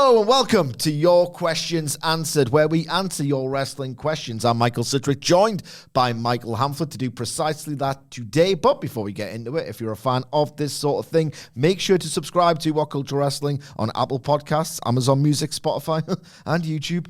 Hello and welcome to Your Questions Answered, where we answer your wrestling questions. I'm Michael Sidgwick, joined by Michael Hamflett to do precisely that today. But before we get into it, if you're a fan of this sort of thing, make sure to subscribe to WhatCulture Wrestling on Apple Podcasts, Amazon Music, Spotify, and YouTube,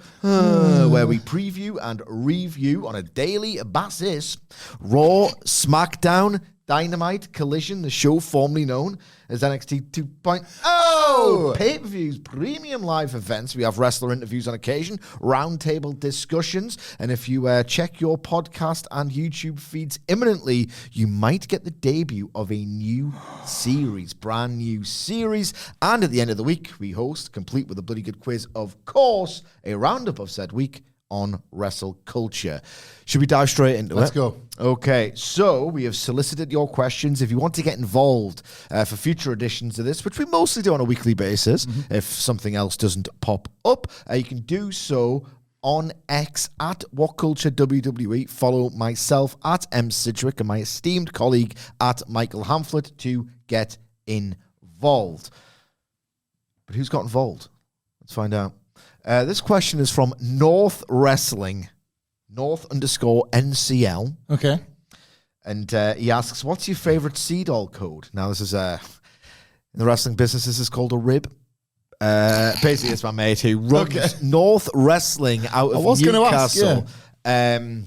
where we preview and review on a daily basis Raw, SmackDown, Dynamite, Collision, the show formerly known as NXT 2.0, pay-per-views, premium live events. We have wrestler interviews on occasion, roundtable discussions, and if you check your podcast and YouTube feeds imminently, you might get the debut of a new series, brand new series. And at the end of the week, we host, complete with a bloody good quiz, of course, a roundup of said week on WhatCulture. Should we dive straight into it? Let's go. Okay, so we have solicited your questions. If you want to get involved for future editions of this, which we mostly do on a weekly basis, if something else doesn't pop up, you can do so on X at WhatCulture WWE. Follow myself at M. Sidgwick and my esteemed colleague at Michael Hamflett to get involved. But who's got involved? Let's find out. This question is from North Wrestling, North_NCL. Okay. And he asks, what's your favorite sedol code? Now, this is, in the wrestling business, this is called a rib. Basically, it's my mate who runs North Wrestling out of Newcastle. I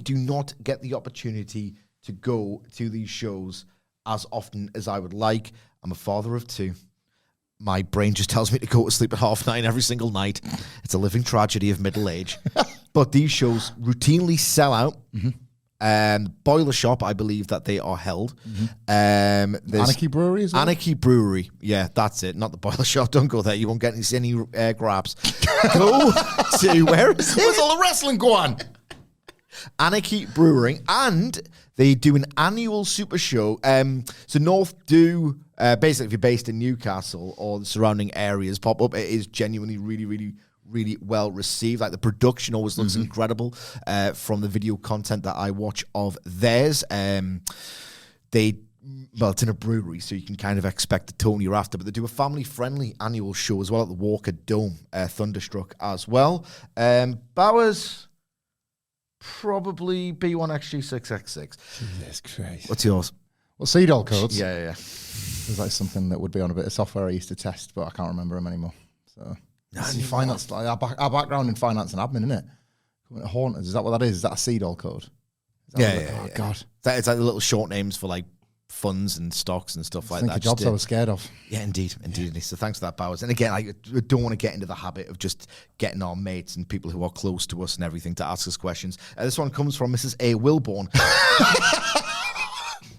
do not get the opportunity to go to these shows as often as I would like. I'm a father of two. My brain just tells me to go to sleep at 9:30 every single night. It's a living tragedy of middle age. But these shows routinely sell out. Boiler Shop, I believe that they are held. Anarchy Brewery as well? Anarchy Brewery. Yeah, that's it. Not the Boiler Shop. Don't go there. You won't get any grabs. Go to, where is it? Where's all the wrestling go on? Anarchy Brewing, and they do an annual super show. So North do, basically, if you're based in Newcastle or the surrounding areas, pop up. It is genuinely really well received. Like, the production always looks incredible from the video content that I watch of theirs. It's in a brewery, so you can kind of expect the tone you're after, but they do a family-friendly annual show as well at the Walker Dome, Thunderstruck as well. Bowers, probably B1XG6X6. Jesus Christ. What's yours? Well, sedol codes. Yeah. There's like something that would be on a bit of software I used to test, but I can't remember them anymore. So, finance, like our background in finance and admin, isn't it? Coming to haunt us. Is that what that is? Is that a sedol code? Yeah. God. It's like the little short names for like funds and stocks and stuff like that. Jobs I was scared of. Yeah, indeed. So thanks for that, Bowers. And again, I don't want to get into the habit of just getting our mates and people who are close to us and everything to ask us questions. This one comes from Mrs. A. Wilborn.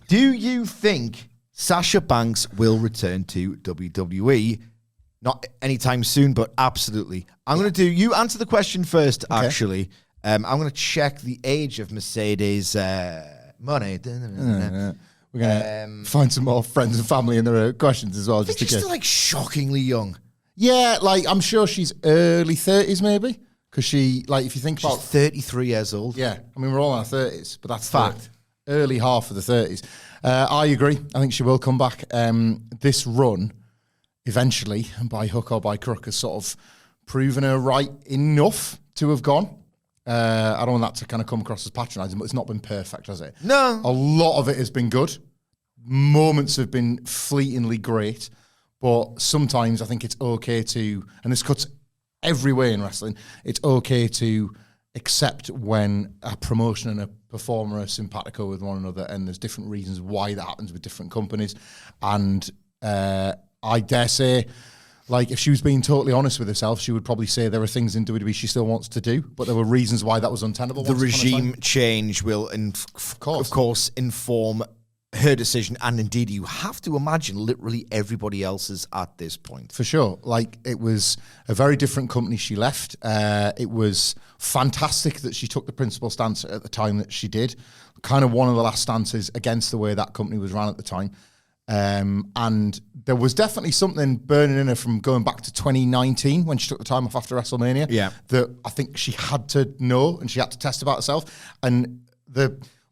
Do you think Sasha Banks will return to WWE? Not anytime soon, but absolutely. I'm going to do, you answer the question first, actually. I'm going to check the age of Mercedes Money. We're going to find some more friends and family in their questions as well. I think she's still like shockingly young. Yeah, like I'm sure she's early 30s maybe. Because she, like, if you think about... She's 33 years old. Yeah, I mean, we're all in our 30s, but that's fact. Early half of the 30s. I agree. I think she will come back. This run, eventually, by hook or by crook, has sort of proven her right enough to have gone. I don't want that to kind of come across as patronising, but it's not been perfect, has it? No. A lot of it has been good. Moments have been fleetingly great, but sometimes I think it's okay to, and this cuts every way in wrestling, it's okay to accept when a promotion and a performer are simpatico with one another, and there's different reasons why that happens with different companies. And I dare say, like, if she was being totally honest with herself, she would probably say there are things in WWE she still wants to do, but there were reasons why that was untenable. The regime change will, of course, inform her decision, and indeed you have to imagine literally everybody else's at this point. For sure. Like, it was a very different company she left. It was fantastic that she took the principal stance at the time that she did. Kind of one of the last stances against the way that company was ran at the time. And there was definitely something burning in her from going back to 2019 when she took the time off after WrestleMania. Yeah. That I think she had to know and she had to test about herself. And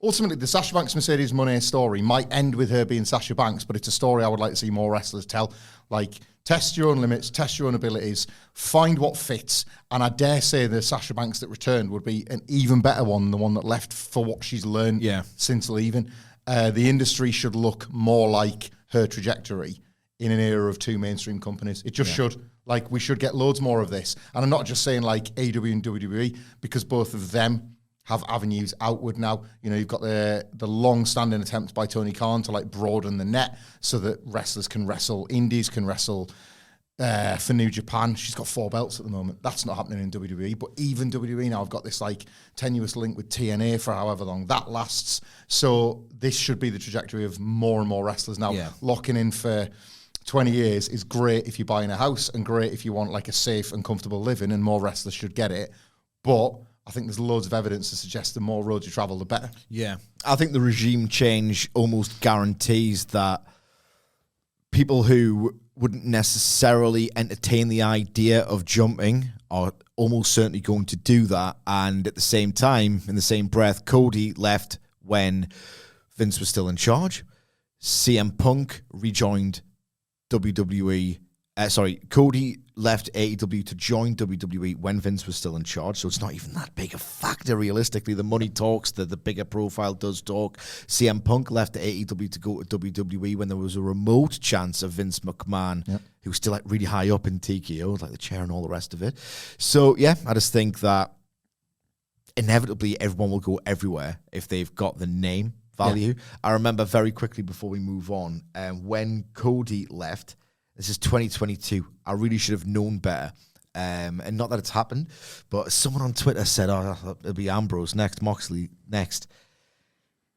ultimately, the Sasha Banks Mercedes Moné story might end with her being Sasha Banks, but it's a story I would like to see more wrestlers tell. Like, test your own limits, test your own abilities, find what fits, and I dare say the Sasha Banks that returned would be an even better one than the one that left for what she's learned since leaving. The industry should look more like her trajectory in an era of two mainstream companies. It just should. Like, we should get loads more of this. And I'm not just saying like AEW and WWE, because both of them have avenues outward now. You know, you've got the long-standing attempts by Tony Khan to like broaden the net so that wrestlers can wrestle, indies can wrestle for New Japan. She's got 4 belts at the moment. That's not happening in WWE. But even WWE now have got this like tenuous link with TNA for however long that lasts. So this should be the trajectory of more and more wrestlers now. Locking in for 20 years is great if you're buying a house and great if you want like a safe and comfortable living, and more wrestlers should get it. But I think there's loads of evidence to suggest the more roads you travel, the better. Yeah. I think the regime change almost guarantees that people who wouldn't necessarily entertain the idea of jumping are almost certainly going to do that. And at the same time, in the same breath, Cody left when Vince was still in charge. CM Punk rejoined WWE. Cody left AEW to join WWE when Vince was still in charge, so it's not even that big a factor, realistically. The money talks, the bigger profile does talk. CM Punk left AEW to go to WWE when there was a remote chance of Vince McMahon, who was still like really high up in TKO, like the chair and all the rest of it. So, yeah, I just think that inevitably everyone will go everywhere if they've got the name value. I remember very quickly before we move on, when Cody left, this is 2022. I really should have known better. And not that it's happened, but someone on Twitter said, it'll be Ambrose next, Moxley next.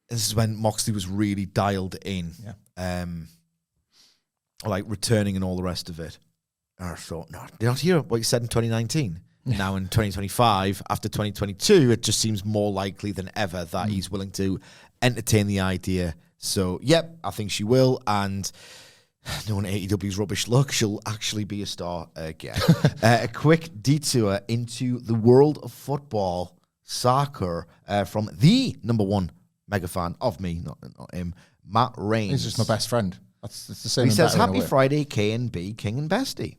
This is when Moxley was really dialed in, like returning and all the rest of it. And I thought, no, did you not hear what you said in 2019? Now in 2025, after 2022, it just seems more likely than ever that he's willing to entertain the idea. So, I think she will. And knowing AEW's rubbish luck, she'll actually be a star again. A quick detour into the world of football, soccer, from the number one mega fan of me, not him, Matt Rains. He's just my best friend. It's the same. He says, "Happy Friday, K&B, King and Bestie.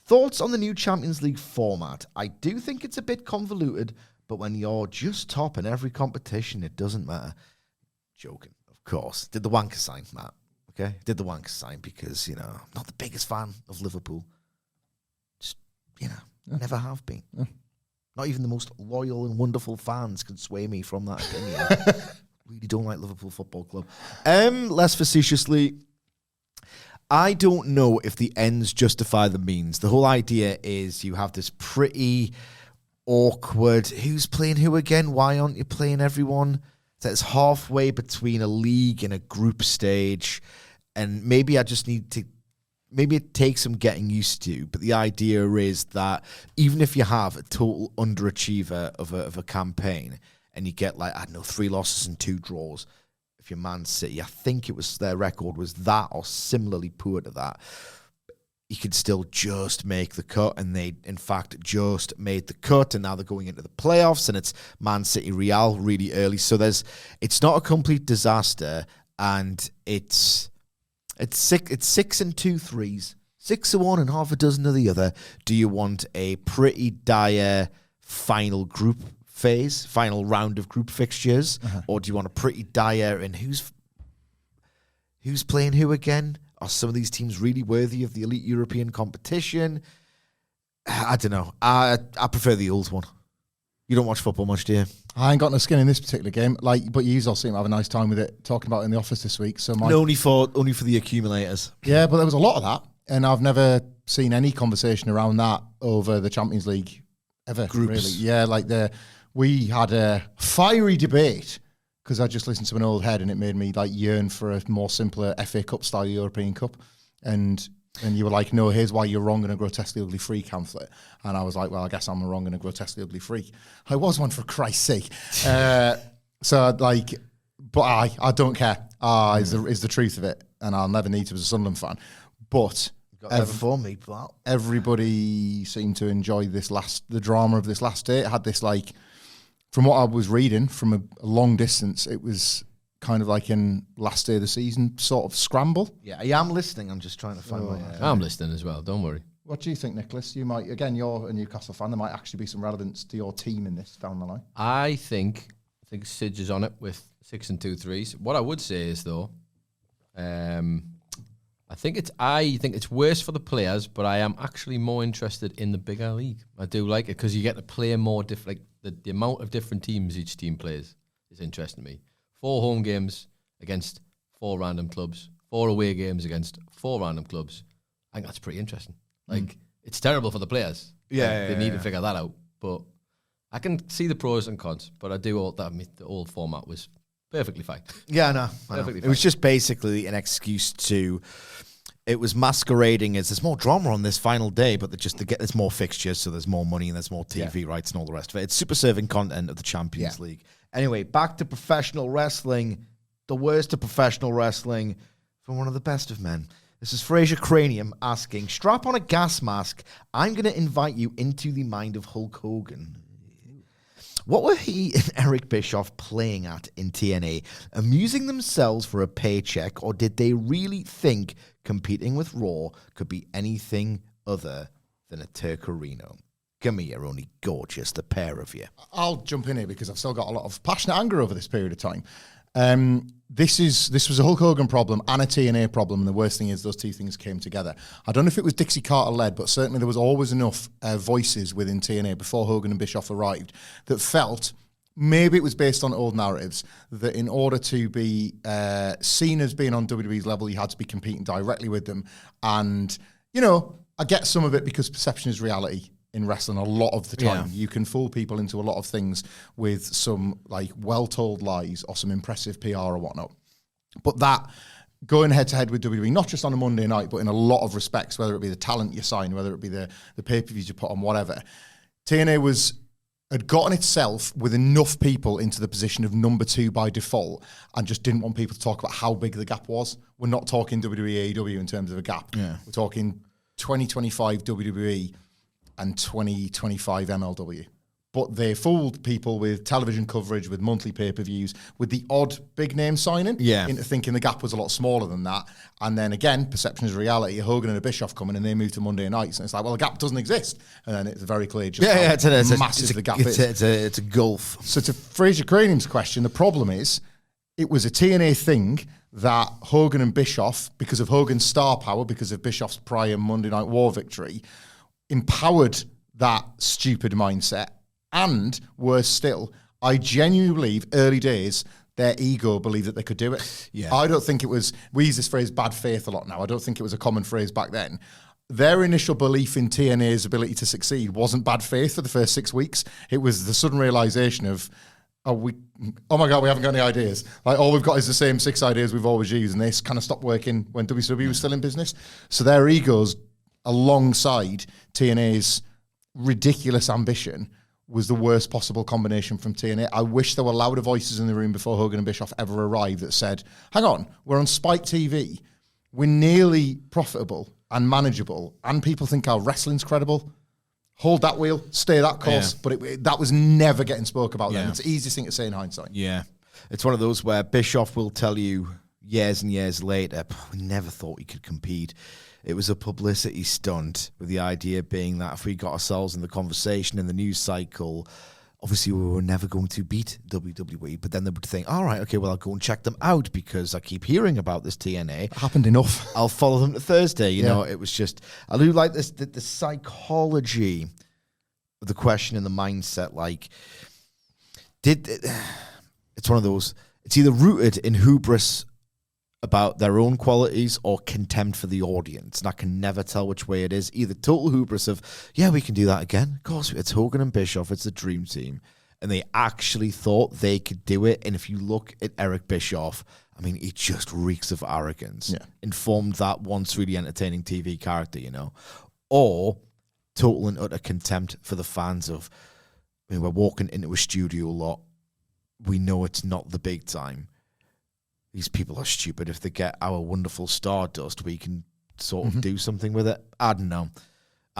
Thoughts on the new Champions League format? I do think it's a bit convoluted, but when you're just top in every competition, it doesn't matter." Joking, of course. Did the wanker sign, Matt? Okay, did the wanker sign because, I'm not the biggest fan of Liverpool. Just, never have been. Yeah. Not even the most loyal and wonderful fans can sway me from that opinion. Really don't like Liverpool Football Club. Less facetiously, I don't know if the ends justify the means. The whole idea is you have this pretty awkward, who's playing who again? Why aren't you playing everyone? That's halfway between a league and a group stage. And maybe I just need to, maybe it takes some getting used to, but the idea is that even if you have a total underachiever of a campaign and you get 3 losses and 2 draws, if you're Man City, I think it was their record was that or similarly poor to that, you could still just make the cut, and they, in fact, just made the cut, and now they're going into the playoffs, and it's Man City Real really early, so it's not a complete disaster, and it's 6 and 2 threes, 6 of one and half a dozen of the other. Do you want a pretty dire final group phase, final round of group fixtures, or do you want a pretty dire and who's playing who again? Are some of these teams really worthy of the elite European competition? I don't know. I prefer the old one. You don't watch football much, do you? I ain't got no skin in this particular game. But you all seem to have a nice time with it, talking about it in the office this week. So only for the accumulators. Yeah, but there was a lot of that, and I've never seen any conversation around that over the Champions League ever. Groups. Really. Yeah, we had a fiery debate because I just listened to an old head and it made me yearn for a more simpler FA Cup style European Cup. And you were like, no, here's why you're wrong and a grotesquely ugly freak, Hamflett. And I was like, well, I guess I'm a wrong and a grotesquely ugly freak. I was one, for Christ's sake. But I don't care. Is the truth of it. And I'll never need to as a Sunderland fan. But for me, pal. Everybody seemed to enjoy the drama of this last day. It had this from what I was reading from a long distance, it was kind of like in last day of the season sort of scramble. Yeah, I am listening. I'm just trying to find my... I'm listening as well, don't worry. What do you think, Nicholas? You might, again, you're a Newcastle fan. There might actually be some relevance to your team in this down the line. I think Sidge is on it with 6 and 2 threes. What I would say is, though, I think it's worse for the players, but I am actually more interested in the bigger league. I do like it because you get to play more different. Like the amount of different teams each team plays is interesting to me. 4 home games against 4 random clubs, 4 away games against 4 random clubs. I think that's pretty interesting. Like, it's terrible for the players. They need to figure that out. But I can see the pros and cons, but I do all that. The old format was perfectly fine. Yeah, no. It was just basically an excuse to... It was masquerading as there's more drama on this final day, but there's more fixtures, so there's more money and there's more TV rights and all the rest of it. It's super serving content of the Champions League. Anyway, back to professional wrestling. The worst of professional wrestling from one of the best of men. This is Fraser Cranium asking, strap on a gas mask. I'm going to invite you into the mind of Hulk Hogan. What were he and Eric Bischoff playing at in TNA? Amusing themselves for a paycheck, or did they really think competing with Raw could be anything other than a Turkerino? Come here, only gorgeous, the pair of you. I'll jump in here because I've still got a lot of passionate anger over this period of time. This was a Hulk Hogan problem and a TNA problem, and the worst thing is those two things came together. I don't know if it was Dixie Carter led, but certainly there was always enough voices within TNA before Hogan and Bischoff arrived that felt, maybe it was based on old narratives, that in order to be seen as being on WWE's level, you had to be competing directly with them. And, you know, I get some of it because perception is reality. In wrestling, a lot of the time, you can fool people into a lot of things with some like well-told lies or some impressive PR or whatnot. But that going head-to-head with WWE, not just on a Monday night, but in a lot of respects, whether it be the talent you sign, whether it be the pay-per-views you put on, whatever, TNA had gotten itself with enough people into the position of number 2 by default and just didn't want people to talk about how big the gap was. We're not talking WWE, AEW in terms of a gap. Yeah. We're talking 2025 WWE and 2025 MLW. But they fooled people with television coverage, with monthly pay-per-views, with the odd big name signing into thinking the gap was a lot smaller than that. And then again, perception is reality. Hogan and a Bischoff come in and they move to Monday nights. And it's like, well, the gap doesn't exist. And then it's very clear just how massive the gap is. It's a gulf. So to Fraser Cranium's question, the problem is it was a TNA thing that Hogan and Bischoff, because of Hogan's star power, because of Bischoff's prior Monday Night War victory, empowered that stupid mindset. And worse still, I genuinely believe early days, their ego believed that they could do it. Yeah. I don't think it was, we use this phrase bad faith a lot now. I don't think it was a common phrase back then. Their initial belief in TNA's ability to succeed wasn't bad faith for the first 6 weeks. It was the sudden realization of, oh my God, we haven't got any ideas. Like, all we've got is the same 6 ideas we've always used. And they kind of stopped working when WCW was still in business. So their egos, alongside TNA's ridiculous ambition, was the worst possible combination from TNA. I wish there were louder voices in the room before Hogan and Bischoff ever arrived that said, hang on, we're on Spike TV. We're nearly profitable and manageable, and people think our wrestling's credible. Hold that wheel, stay that course. Yeah. But that was never getting spoke about then. It's the easiest thing to say in hindsight. Yeah. It's one of those where Bischoff will tell you years and years later, we never thought we could compete. It was a publicity stunt, with the idea being that if we got ourselves in the conversation in the news cycle, obviously we were never going to beat WWE. But then they would think, all right, okay, well, I'll go and check them out because I keep hearing about this TNA. It happened enough. I'll follow them to Thursday. You know, it was just, I do like this, the psychology of the question and the mindset. Like, it's one of those, it's either rooted in hubris about their own qualities or contempt for the audience. And I can never tell which way it is. Either total hubris of, yeah, we can do that again. Of course, it's Hogan and Bischoff. It's the dream team. And they actually thought they could do it. And if you look at Eric Bischoff, I mean, he just reeks of arrogance. Yeah. Informed that once really entertaining TV character, you know. Or total and utter contempt for the fans of, I mean, we're walking into a studio a lot. We know it's not the big time. These people are stupid. If they get our wonderful Stardust, we can sort of do something with it. I don't know.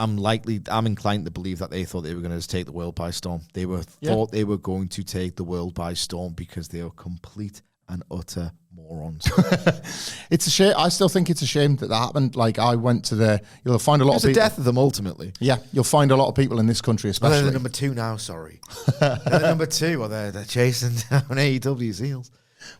I'm inclined to believe that they thought they were going to take the world by storm. They thought they were going to take the world by storm because they were complete and utter morons. It's a shame. I still think it's a shame that happened. Like, I went to you'll find a lot of people. It was the death of them, ultimately. Yeah, you'll find a lot of people in this country, especially. They're the number 2 now, sorry. They're the number 2, or they're chasing down AEW's heels.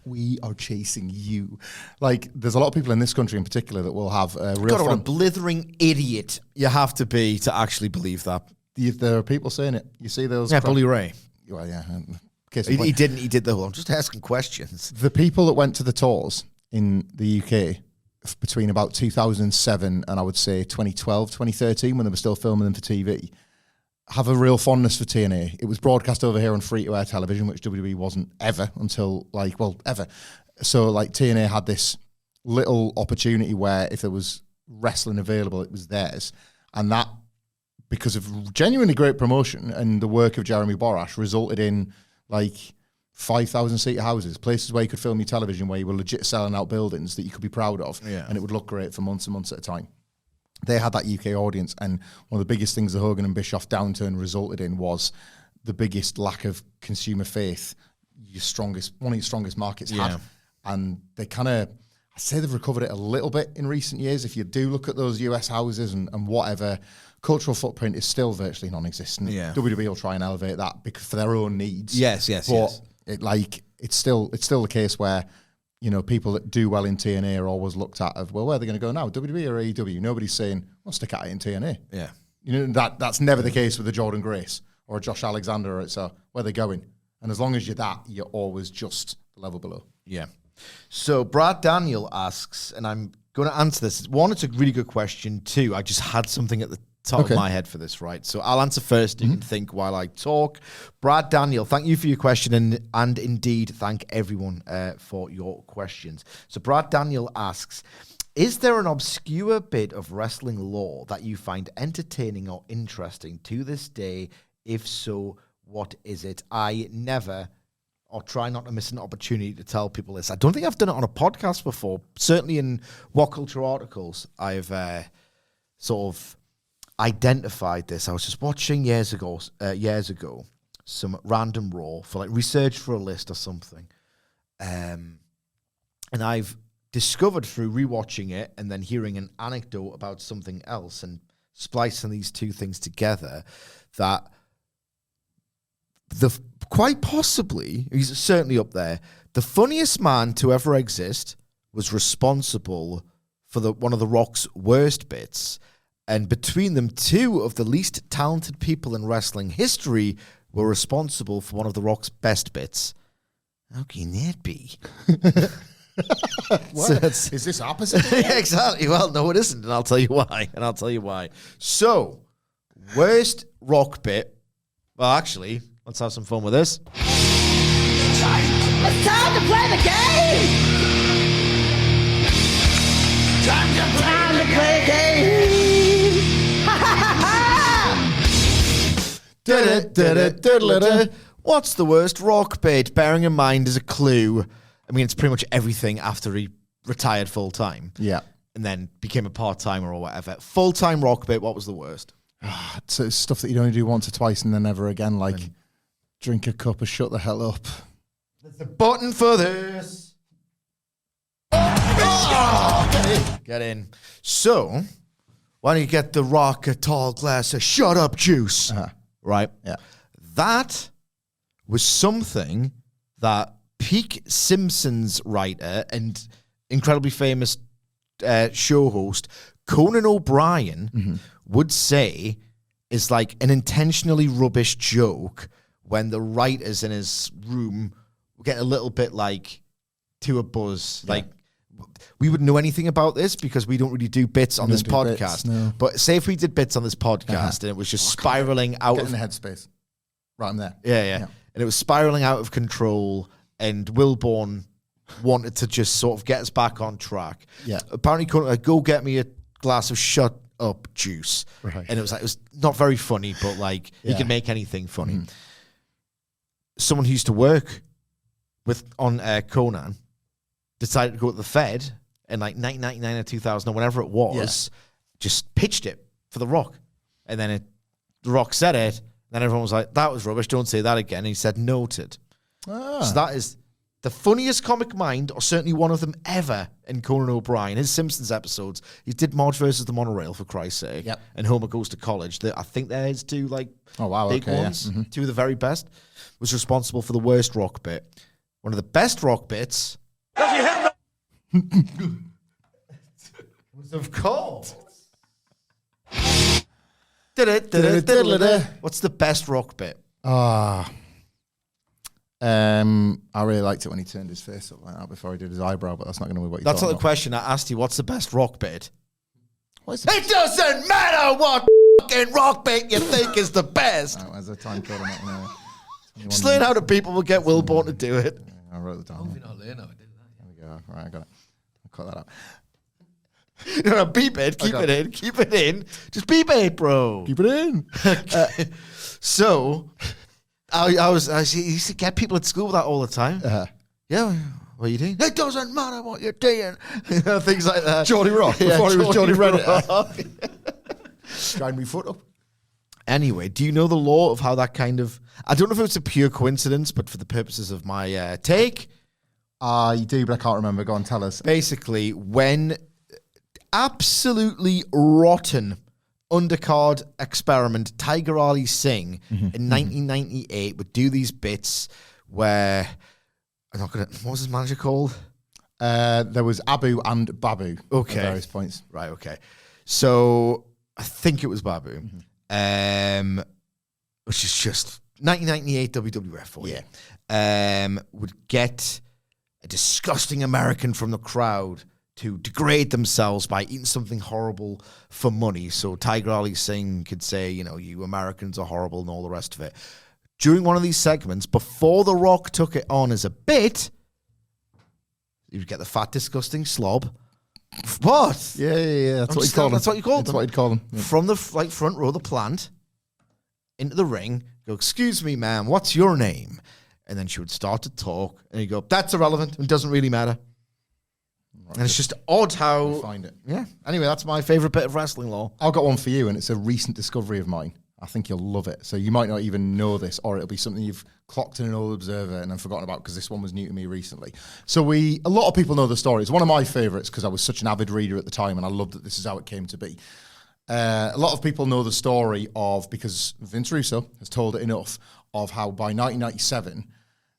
We are chasing you. Like, there's a lot of people in this country in particular that will have a real What a blithering idiot you have to be to actually believe that. There are people saying it. You see those? Yeah, Bully Ray. Well, yeah. He did the whole, I'm just asking questions. The people that went to the tours in the UK between about 2007 and I would say 2012, 2013, when they were still filming them for TV, have a real fondness for TNA. It was broadcast over here on free-to-air television, which WWE wasn't ever until, ever. So, TNA had this little opportunity where if there was wrestling available, it was theirs. And that, because of genuinely great promotion and the work of Jeremy Borash, resulted in 5,000-seat houses, places where you could film your television, where you were legit selling out buildings that you could be proud of, and it would look great for months and months at a time. They had that UK audience, and one of the biggest things the Hogan and Bischoff downturn resulted in was the biggest lack of consumer faith one of your strongest markets had. And they kind of, I'd say they've recovered it a little bit in recent years. If you do look at those US houses and whatever, cultural footprint is still virtually non-existent. Yeah. WWE will try and elevate that because for their own needs. Yes. But it's still the case where, people that do well in TNA are always looked at of, well, where are they going to go now? WWE or AEW? Nobody's saying, well, stick at it in TNA. Yeah. That's never the case with a Jordan Grace or a Josh Alexander. It's where they're going. And as long as you're always just the level below. Yeah. So Brad Daniel asks, and I'm going to answer this. One, it's a really good question. Two, I just had something at the top of my head for this, right? So I'll answer first. You can think while I talk. Brad Daniel, thank you for your question, and indeed thank everyone for your questions. So Brad Daniel asks, is there an obscure bit of wrestling lore that you find entertaining or interesting to this day? If so, what is it? I never, or try not to miss an opportunity to tell people this. I don't think I've done it on a podcast before. Certainly in WhatCulture articles, I've sort of identified this. I was just watching years ago, some random Raw for research for a list or something. And I've discovered through rewatching it and then hearing an anecdote about something else and splicing these two things together that quite possibly, he's certainly up there, the funniest man to ever exist was responsible for one of The Rock's worst bits. And between them, two of the least talented people in wrestling history were responsible for one of The Rock's best bits. How can that be? What? Is this opposite? Yeah, exactly. Well, no, it isn't, and I'll tell you why. So, worst Rock bit. Well, actually, let's have some fun with this. It's time to play the game! Time to play the game! What's the worst Rock bit? Bearing in mind as a clue, I mean, it's pretty much everything after he retired full time. Yeah. And then became a part-timer or whatever. Full-time Rock bit, what was the worst? It's stuff that you'd only do once or twice and then never again, drink a cup or shut the hell up. There's the button for this. Oh, get in. So, why don't you get The Rock a tall glass of shut up juice? Right? Yeah. That was something that peak Simpsons writer and incredibly famous show host Conan O'Brien would say is like an intentionally rubbish joke when the writers in his room get a little bit to a buzz. Yeah. We wouldn't know anything about this because we don't really do bits on this podcast. Bits, no. But say if we did bits on this podcast and it was just spiraling out Get in the headspace. Right, I'm there. Yeah. And it was spiraling out of control, and Wilborn wanted to just sort of get us back on track. Yeah. Apparently, go get me a glass of shut up juice. Right. And it was not very funny, but he could make anything funny. Someone who used to work on Conan decided to go to the Fed in 1999 or 2000 or whenever it was, just pitched it for The Rock. And then The Rock said it. Then everyone was like, that was rubbish. Don't say that again. And he said, noted. So that is the funniest comic mind, or certainly one of them ever, in Conan O'Brien. His Simpsons episodes. He did Marge versus the Monorail, for Christ's sake. Yep. And Homer Goes to College. I think they're his two big ones. Yeah. Mm-hmm. Two of the very best. Was responsible for the worst Rock bit. One of the best Rock bits was, of course. What's the best Rock bit? I really liked it when he turned his face up like that before he did his eyebrow, but that's not going to be what you're That's talking not the question. I asked you, what's the best Rock bit? It doesn't matter what fucking Rock bit you think is the best. As a time code, I'm not Just learn how the people will get Wilborn to do it. I wrote it down. You're not learning how to do that. There we go. Right, I got it. I'll cut that out. No, beep it. Keep it in. Keep it in. Just beep it, bro. Keep it in. So, I used to get people at school with that all the time. Yeah, what are you doing? It doesn't matter what you're doing. Things like that. Geordie Rock. Before he was Geordie Reddit. Grind me foot up. Anyway, do you know the law of how that kind of... I don't know if it's a pure coincidence, but for the purposes of my take... I do, but I can't remember. Go on, tell us. Basically, when absolutely rotten undercard experiment Tiger Ali Singh in 1998 would do these bits where... I'm not going to... What was his manager called? There was Abu and Babu at various points. Right, okay. So, I think it was Babu. Which is just 1998 WWF for you. Would get a disgusting American from the crowd to degrade themselves by eating something horrible for money. So Tiger Ali Singh could say, you Americans are horrible and all the rest of it. During one of these segments, before The Rock took it on as a bit, you would get the fat, disgusting slob. What? Yeah. That's what you call them. That's what you call them. That's what you'd call them. Yeah. From the front row of the plant into the ring, go, excuse me, ma'am, what's your name? And then she would start to talk, and you go, that's irrelevant. It doesn't really matter. Right. And it's just odd how... Find it. Yeah. Anyway, that's my favourite bit of wrestling law. I've got one for you, and it's a recent discovery of mine. I think you'll love it. So you might not even know this, or it'll be something you've clocked in an old observer and I've forgotten about because this one was new to me recently. So a lot of people know the story. It's one of my favourites because I was such an avid reader at the time, and I loved that this is how it came to be. A lot of people know the story of, because Vince Russo has told it enough, of how by 1997,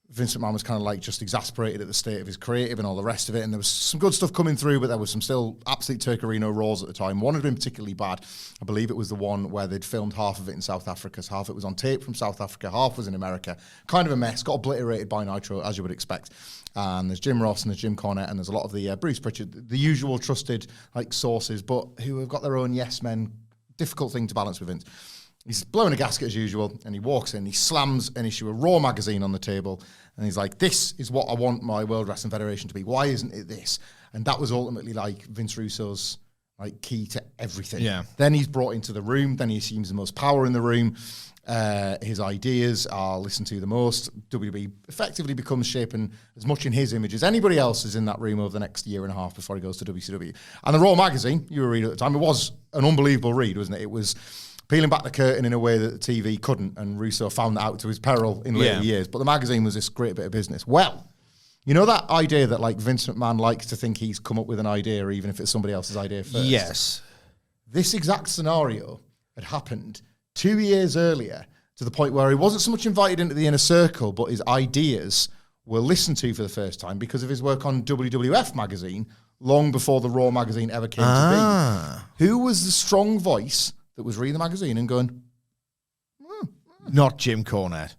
Vince McMahon was kind of like just exasperated at the state of his creative and all the rest of it. And there was some good stuff coming through, but there was some still absolute Turkerino Raws at the time. One had been particularly bad. I believe it was the one where they'd filmed half of it in South Africa. So half it was on tape from South Africa, half was in America. Kind of a mess. Got obliterated by Nitro, as you would expect. And there's Jim Ross and there's Jim Cornette and there's a lot of the Bruce Pritchard, the usual trusted sources, but who have got their own yes men. Difficult thing to balance with Vince. He's blowing a gasket as usual, and he walks in, he slams an issue of Raw magazine on the table, and he's like, this is what I want my World Wrestling Federation to be. Why isn't it this? And that was ultimately Vince Russo's key to everything. Yeah. Then he's brought into the room, then he assumes the most power in the room. His ideas are listened to the most. WWE effectively becomes shaping as much in his image as anybody else is in that room over the next year and a half before he goes to WCW. And the Raw magazine, you were reading at the time, it was an unbelievable read, wasn't it? It was peeling back the curtain in a way that the TV couldn't, and Russo found that out to his peril in later years. But the magazine was this great bit of business. Well, you know that idea that Vince McMahon likes to think he's come up with an idea, even if it's somebody else's idea first? Yes. This exact scenario had happened 2 years earlier, to the point where he wasn't so much invited into the inner circle, but his ideas were listened to for the first time because of his work on WWF magazine long before the Raw magazine ever came to be. Who was the strong voice that was reading the magazine and going, Not Jim Cornette.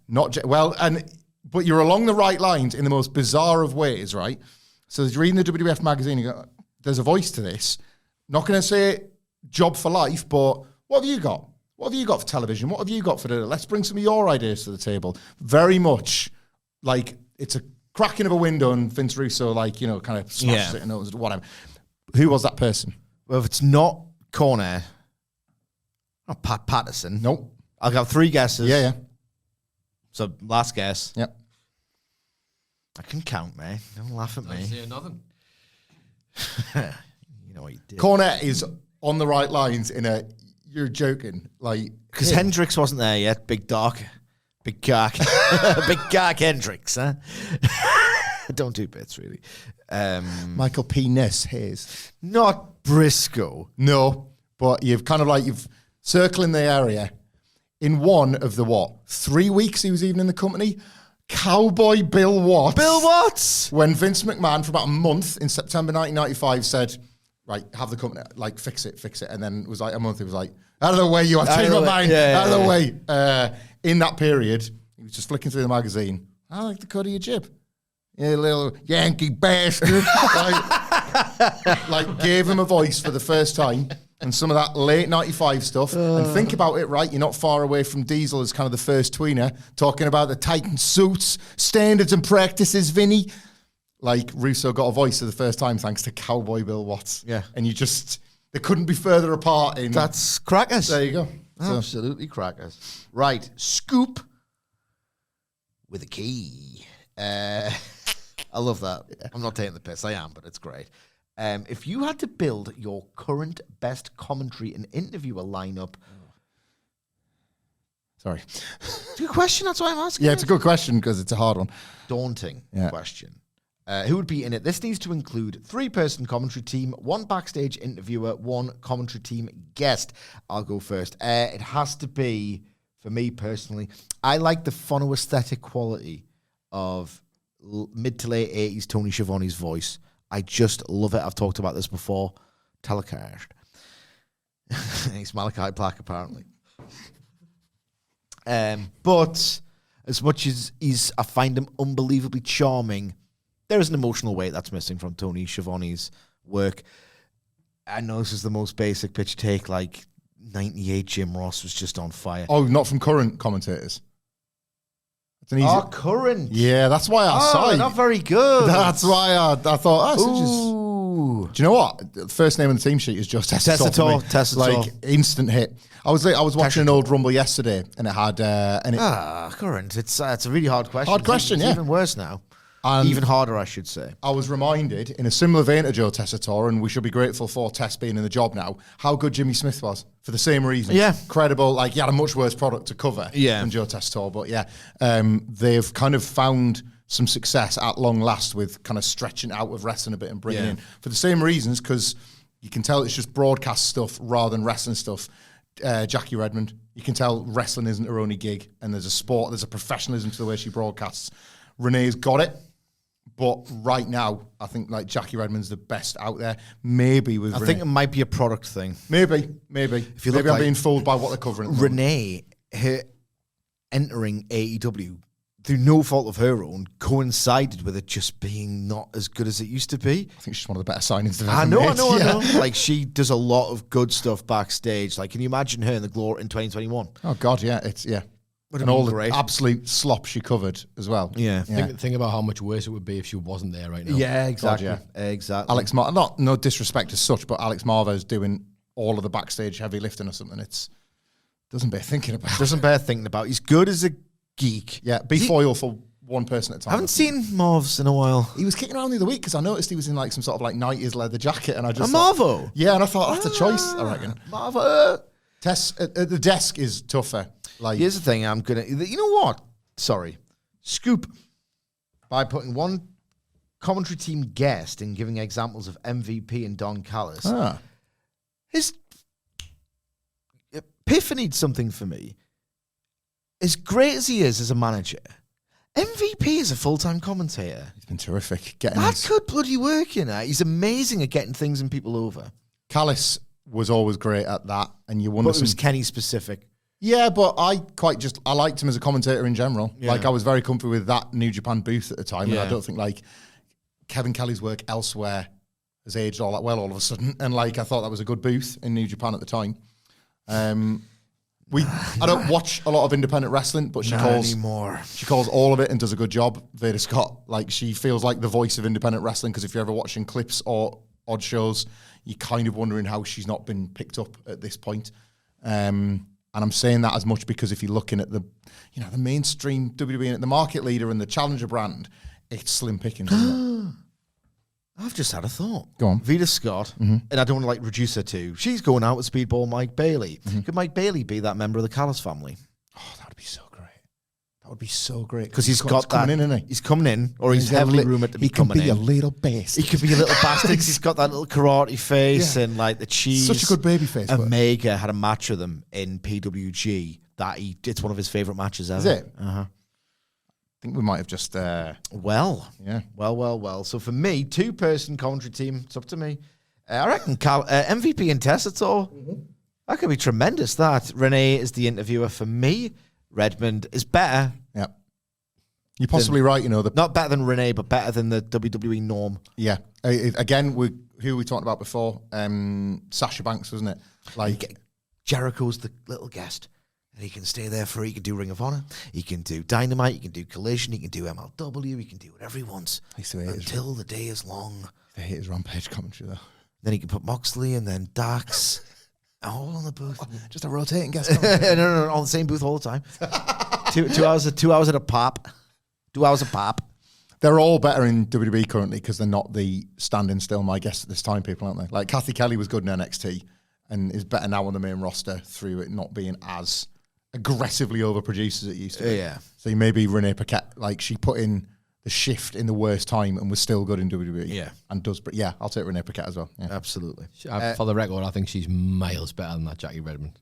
But you're along the right lines in the most bizarre of ways, right? So you're reading the WWF magazine and you go, there's a voice to this. Not going to say job for life, but what have you got? What have you got for television? What have you got for the... Let's bring some of your ideas to the table. Very much like it's a cracking of a window and Vince Russo, kind of smashes it and knows whatever. Who was that person? Well, if it's not Cornette, not Pat Patterson. Nope. I'll have 3 guesses. Yeah. So, last guess. Yep. I can count, mate. Don't laugh at me. Say nothing. You know what you did. Cornette is on the right lines in a... You're joking. Like, Because Hendrix wasn't there yet. Big cock. Big cock Hendrix, huh? Don't do bits, really. Michael Penis Hayes. Not Briscoe. No, but you've circling the area. In one of the 3 weeks he was even in the company, Cowboy Bill Watts. Bill Watts! When Vince McMahon, for about a month in September 1995, said, right, have the company, like, fix it. And then it was like a month, he was like, out of the way, you have changed my mind. Out of the way. In that period, he was just flicking through the magazine. I like the cut of your jib. You little Yankee bastard. like, gave him a voice for the first time. And some of that late 95 stuff. And think about it, right? You're not far away from Diesel as kind of the first tweener, talking about the Titan suits, standards and practices, Vinny. Like, Russo got a voice for the first time thanks to Cowboy Bill Watts. Yeah. And they couldn't be further apart in... That's crackers. There you go. Absolutely crackers. Right. Scoop with a key. I love that. Yeah. I'm not taking the piss. I am, but it's great. If you had to build your current best commentary and interviewer lineup... Sorry. It's a good question. That's why I'm asking. Yeah, it's a good question because it's a hard one. Daunting question. Who would be in it? This needs to include 3-person commentary team, 1 backstage interviewer, 1 commentary team guest. I'll go first. It has to be, for me personally, I like the phono aesthetic quality of mid to late 80s Tony Schiavone's voice. I just love it. I've talked about this before. Telecast. He's Malachi Black, apparently. But as much as I find him unbelievably charming, there is an emotional weight that's missing from Tony Schiavone's work. I know this is the most basic pitch take, like 98 Jim Ross was just on fire. Oh, not from current commentators. It's an easy... current. Yeah, that's why I saw it. Not very good. That's why I thought, do you know what? The first name on the team sheet is just Tessitore. Like, instant hit. I was watching an old Rumble yesterday, and it had... current. It's a really hard question. Hard question, it's even worse now. And even harder, I should say. I was reminded, in a similar vein to Joe Tessitore, and we should be grateful for Tess being in the job now, how good Jimmy Smith was, for the same reason. Yeah. Credible, like, he had a much worse product to cover than Joe Tessitore, but they've kind of found some success at long last with kind of stretching out of wrestling a bit and bringing in, for the same reasons, because you can tell it's just broadcast stuff rather than wrestling stuff. Jackie Redmond, you can tell wrestling isn't her only gig, and there's a professionalism to the way she broadcasts. Renee's got it. But right now, I think like Jackie Redmond's the best out there. Maybe with Renee. I think it might be a product thing. Maybe. If you maybe I'm being fooled by what they're covering. Renee, her entering AEW through no fault of her own, coincided with it just being not as good as it used to be. I think she's one of the better signings they've ever I know. made. Like, she does a lot of good stuff backstage. Like, can you imagine her in the Glory in 2021? Oh God, yeah, and all the absolute slop she covered as well. Yeah. Think about how much worse it would be if she wasn't there right now. Yeah, exactly. God, Exactly. Alex no disrespect as such, but Alex Marver's doing all of the backstage heavy lifting or something. It's doesn't bear thinking about. He's good as a geek. Yeah, be foil for one person at a time. I haven't seen Marv's in a while. He was kicking around the other week because I noticed he was in like some sort of like 90s leather jacket, and I just Marvo? Yeah, and I thought that's a choice, I reckon. Marvo. Tess at the desk is tougher. Like, here's the thing, you know what? Sorry. Scoop. By putting 1 commentary team guest and giving examples of MVP and Don Callis. His epiphanied something for me. As great as he is as a manager, MVP is a full-time commentator. He's been terrific. That could bloody work, you know. He's amazing at getting things and people over. Callis was always great at that, and you wonder. But it was Kenny specific. Yeah, but I liked him as a commentator in general. Yeah. Like, I was very comfortable with that New Japan booth at the time, and I don't think like Kevin Kelly's work elsewhere has aged all that well all of a sudden. And like, I thought that was a good booth in New Japan at the time. I don't watch a lot of independent wrestling, but she calls all of it and does a good job. Veda Scott, like, she feels like the voice of independent wrestling, because if you're ever watching clips or odd shows, you're kind of wondering how she's not been picked up at this point. And I'm saying that as much because if you're looking at the mainstream WWE and the market leader and the challenger brand, it's slim pickings. Isn't it? I've just had a thought. Go on. Vita Scott, and I don't want to reduce her to, she's going out with Speedball Mike Bailey. Could Mike Bailey be that member of the Callis family? Oh, that would be so great. That would be so great. Because he's got that. Coming in, isn't he? He's coming in, or he's heavily rumoured to be coming in. He can be a little bastard. He could be a little bastard because he's got that little karate face and the cheese. Such a good baby face. Omega had a match with him in PWG that it's one of his favourite matches ever. Is it? Uh-huh. I think we might have just... Well. So for me, 2-person commentary team, it's up to me. I reckon MVP and Tess, it's all. That could be tremendous, that. Renee is the interviewer for me. Redmond is better. Yeah. You're possibly right, Not better than Renee, but better than the WWE norm. Yeah. Again, who we talked about before? Sasha Banks, wasn't it? Jericho's the little guest. And he can stay there he can do Ring of Honor. He can do Dynamite. He can do Collision. He can do MLW. He can do whatever he wants. Until the day is long. I hate his Rampage commentary, though. Then he can put Moxley and then Dax. All on the booth. Just a rotating guest. No, on the same booth all the time. 2 hours at a pop. 2 hours a pop. They're all better in WWE currently because they're not the standing still my guests at this time people, aren't they? Like Kathy Kelly was good in NXT and is better now on the main roster through it not being as aggressively overproduced as it used to be. Yeah. So maybe Renee Paquette, she put in the shift in the worst time and was still good in WWE. Yeah. But I'll take Renee Paquette as well. Yeah. Absolutely. For the record, I think she's miles better than that Jackie Redmond.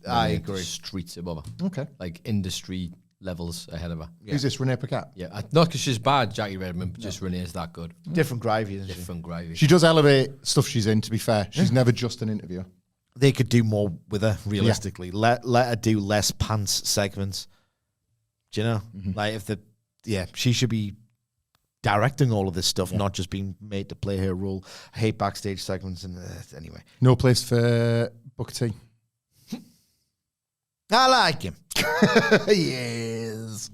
I agree. Streets above her. Okay. Industry levels ahead of her. Yeah. Who's this, Renee Paquette? Yeah. Not because she's bad, Jackie Redmond, but just Renee's that good. Different gravy, isn't Different gravy. She does elevate stuff she's in, to be fair. She's never just an interviewer. They could do more with her, realistically. Yeah. Let her do less pants segments. Do you know? She should be directing all of this stuff, not just being made to play her role. I hate backstage segments, and anyway. No place for Booker T. I like him. Yes.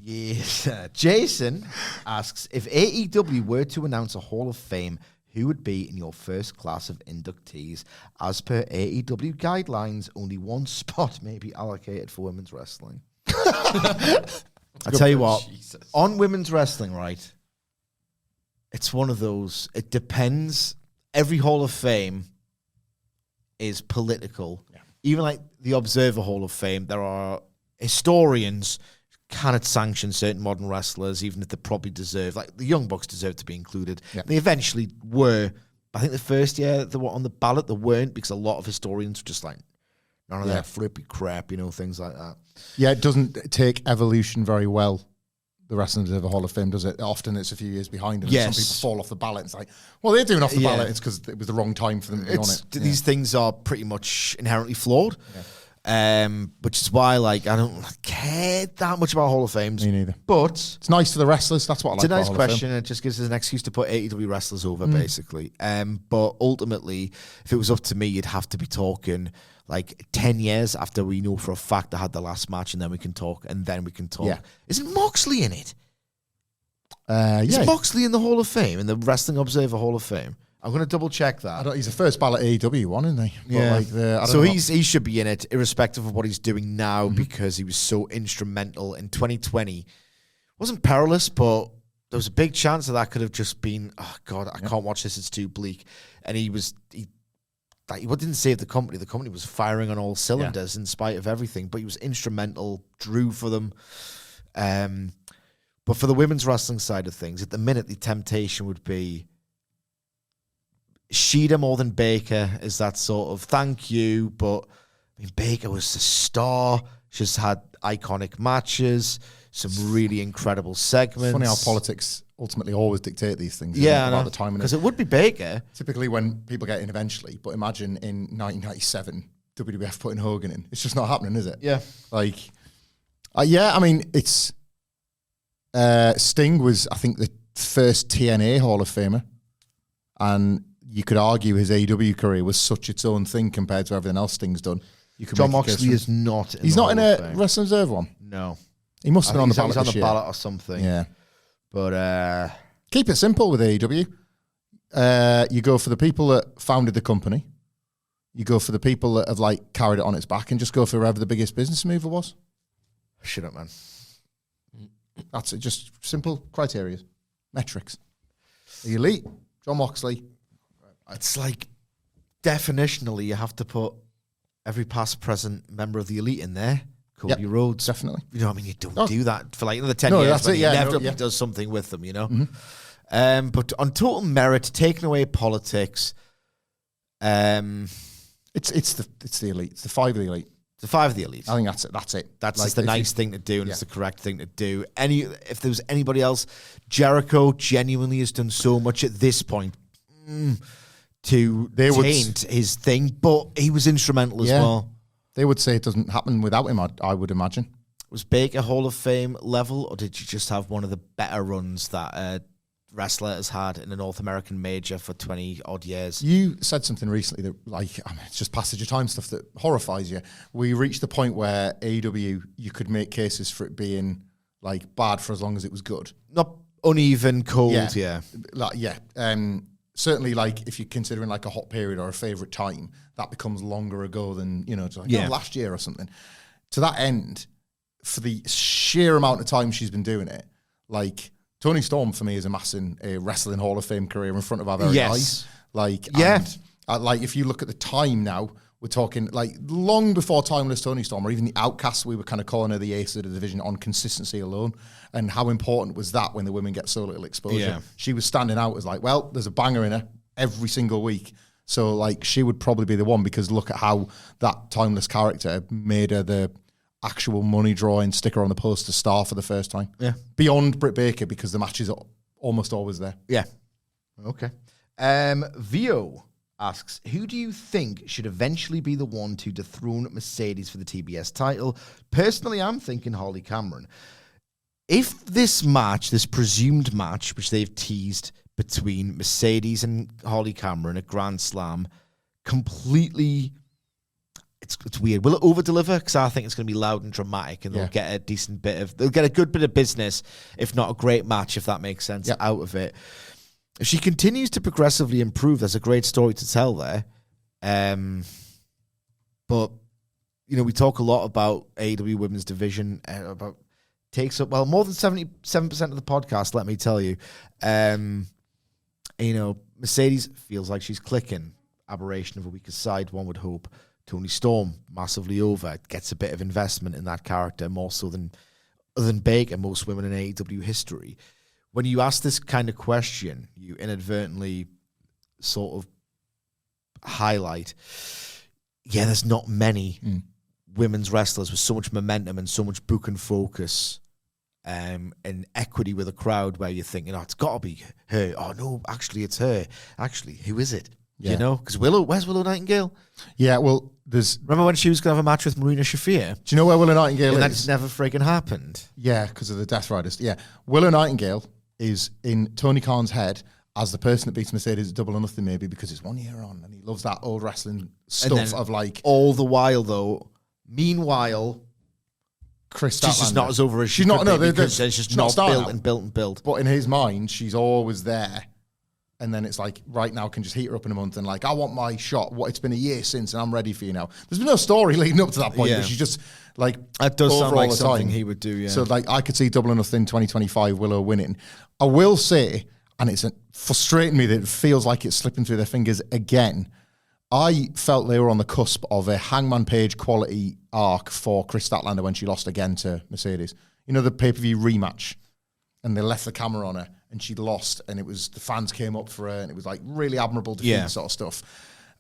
Jason asks, if AEW were to announce a Hall of Fame, who would be in your first class of inductees? As per AEW guidelines, only one spot may be allocated for women's wrestling. I tell you what, on women's wrestling, right, it's one of those, it depends. Every Hall of Fame is political. Yeah. Even the Observer Hall of Fame, there are historians cannot sanction certain modern wrestlers, even if they probably deserve. The Young Bucks deserve to be included. Yeah. They eventually were. I think the first year they were on the ballot, they weren't, because a lot of historians were just none of that flippy crap, things like that. Yeah, it doesn't take evolution very well, the Wrestling Observer Hall of Fame, does it? Often it's a few years behind, and some people fall off the ballot. It's they're doing off the ballot. It's because it was the wrong time for them to be on it. These things are pretty much inherently flawed. Yeah. Which is why, I don't care that much about Hall of Fames. Me neither. But it's nice for the wrestlers. That's what I like. It's a nice question. It just gives us an excuse to put AEW wrestlers over, basically. But ultimately, if it was up to me, you'd have to be talking 10 years after we know for a fact I had the last match, and then we can talk. Yeah. Isn't Moxley in it? Is Moxley in the Hall of Fame, in the Wrestling Observer Hall of Fame? I'm going to double check that. He's the first ballot AEW one, isn't he? Yeah. So he should be in it, irrespective of what he's doing now, because he was so instrumental in 2020. Wasn't perilous, but there was a big chance that could have just been, oh God, I can't watch this, it's too bleak. And he didn't save the company. The company was firing on all cylinders in spite of everything, but he was instrumental, drew for them. But for the women's wrestling side of things, at the minute, the temptation would be Shida more than Baker, is that sort of thank you, but Baker was the star. She's had iconic matches, some really incredible segments. It's funny how politics ultimately always dictate these things. Yeah, about the time, because it would be Baker. Typically when people get in eventually, but imagine in 1997, WWF putting Hogan in. It's just not happening, is it? Yeah. It's Sting was, I think, the first TNA Hall of Famer, and you could argue his AEW career was such its own thing compared to everything else Sting's done. John Moxley is not in He's not in a Wrestling Observer one? No. He must have been on the ballot He's on this the year. ballot or something. Yeah. But keep it simple with AEW. You go for the people that founded the company. You go for the people that have carried it on its back, and just go for whoever the biggest business mover was. Shut up, man. That's it. Just simple criteria. Metrics. The elite. John Moxley. It's like, definitionally, you have to put every past, present member of the Elite in there. Cody Rhodes. Definitely. You know what I mean? You don't do that for like another 10 No, years. that's But it, he yeah, inevitably no, does something with them, you know? But on total merit, taking away politics, It's the Elite. It's the 5 of the Elite. the 5 of the Elite. I think that's it. That's it. That's Like, just the if nice you- thing to do, and it's the correct thing to do. If there was anybody else, Jericho genuinely has done so much at this point to taint his thing, but he was instrumental as well. They would say it doesn't happen without him, I would imagine. Was Baker Hall of Fame level, or did you just have one of the better runs that a wrestler has had in a North American major for 20 odd years? You said something recently that, it's just passage of time stuff that horrifies you. We reached the point where AEW, you could make cases for it being like bad for as long as it was good. Not uneven, cold, yeah. Certainly, like if you're considering like a hot period or a favorite time, that becomes longer ago than last year or something. To that end, for the sheer amount of time she's been doing it, like Toni Storm for me is amassing a wrestling Hall of Fame career in front of our very eyes. If you look at the time now, we're talking like long before Timeless Toni Storm or even the Outcasts, we were kind of calling her the ace of the division on consistency alone. And how important was that when the women get so little exposure? Yeah. She was standing out as like, well, there's a banger in her every single week. So like she would probably be the one, because look at how that Timeless character made her the actual money drawing sticker on the poster star for the first time. Yeah. Beyond Britt Baker, because the matches are almost always there. Yeah. Okay. Vio asks, who do you think should eventually be the one to dethrone Mercedes for the TBS title? Personally, I'm thinking Holly Cameron. If this match, this presumed match, which they've teased between Mercedes and Holly Cameron at Grand Slam, completely, it's weird. Will it over-deliver? Because I think it's going to be loud and dramatic, and they'll get a decent bit of, they'll get a good bit of business, if not a great match, if that makes sense, out of it. If she continues to progressively improve, there's a great story to tell there. But, you know, we talk a lot about AEW Women's Division, about takes up, well, more than 77% of the podcast, let me tell you. You know, Mercedes feels like she's clicking. Aberration of a weaker side, one would hope. Toni Storm, massively over, gets a bit of investment in that character, more so than Baker, most women in AEW history. When you ask this kind of question, you inadvertently sort of highlight, there's not many women's wrestlers with so much momentum and so much book and focus and equity with a crowd where you're thinking, it's got to be her. Oh, no, actually, it's her. Actually, who is it? Yeah. You know? Because where's Willow Nightingale? Yeah, well, remember when she was going to have a match with Marina Shafir? Do you know where Willow Nightingale is? And that just never friggin' happened. Yeah, because of the Death Riders. Yeah, Willow Nightingale is in Tony Khan's head as the person that beats Mercedes at Double or Nothing, maybe because it's 1 year on and he loves that old wrestling stuff of like... All the while, though, meanwhile... Chris She's just not as over as she's not. Because it's just not built and built. But in his mind, she's always there. And then it's like, right now, can just heat her up in a month and like, I want my shot. It's been a year since and I'm ready for you now. There's been no story leading up to that point, but she's just like, that does sound like something time. He would do, yeah. So like, I could see Double or Nothing 2025 Willow winning. I will say, and it's frustrating me that it feels like it's slipping through their fingers again, I felt they were on the cusp of a Hangman Page quality arc for Chris Statlander when she lost again to Mercedes. You know, the pay-per-view rematch, and they left the camera on her and she lost, and it was the fans came up for her and it was like really admirable defeat sort of stuff.